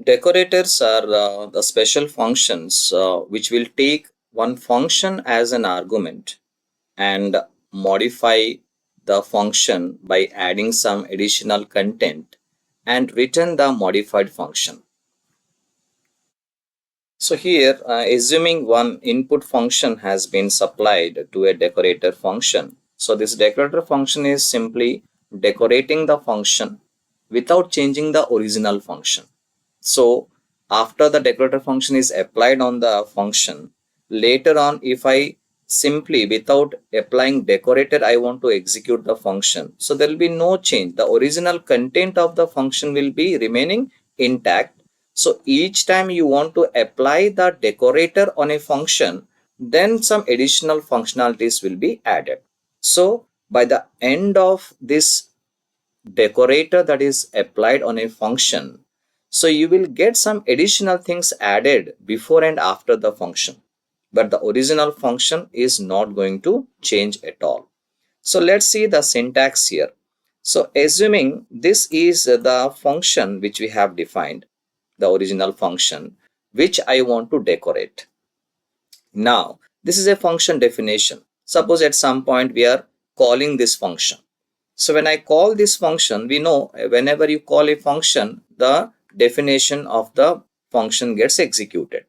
Decorators are the special functions which will take one function as an argument and modify the function by adding some additional content and return the modified function. So here, assuming one input function has been supplied to a decorator function. So this decorator function is simply decorating the function without changing the original function. So after the decorator function is applied on the function, later on if I simply without applying decorator I want to execute the function, so there will be no change. The original content of the function will be remaining intact. So each time you want to apply the decorator on a function, then some additional functionalities will be added. So by the end of this decorator that is applied on a function, so you will get some additional things added before and after the function, but the original function is not going to change at all. So let's see the syntax here. So assuming this is the function which we have defined, the original function which I want to decorate. Now this is a function definition. Suppose at some point we are calling this function. So when I call this function, we know whenever you call a function, the definition of the function gets executed.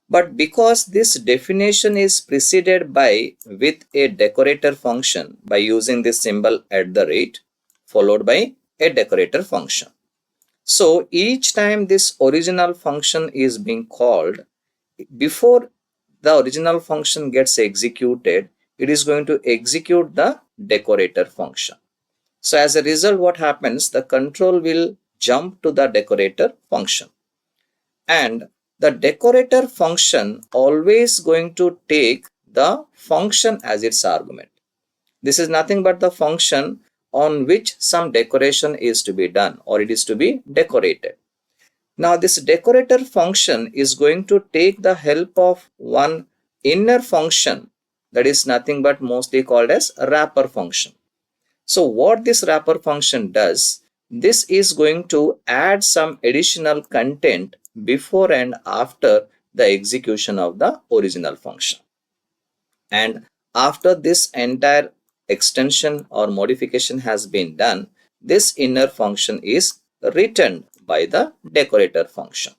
But because this definition is preceded by with a decorator function by using this symbol @ followed by a decorator function. So each time this original function is being called, before the original function gets executed, it is going to execute the decorator function. So as a result, what happens? The control will jump to the decorator function. And the decorator function always going to take the function as its argument. This is nothing but the function on which some decoration is to be done or it is to be decorated. Now this decorator function is going to take the help of one inner function that is nothing but mostly called as a wrapper function. So what this wrapper function does, this is going to add some additional content before and after the execution of the original function. And after this entire extension or modification has been done, this inner function is returned by the decorator function.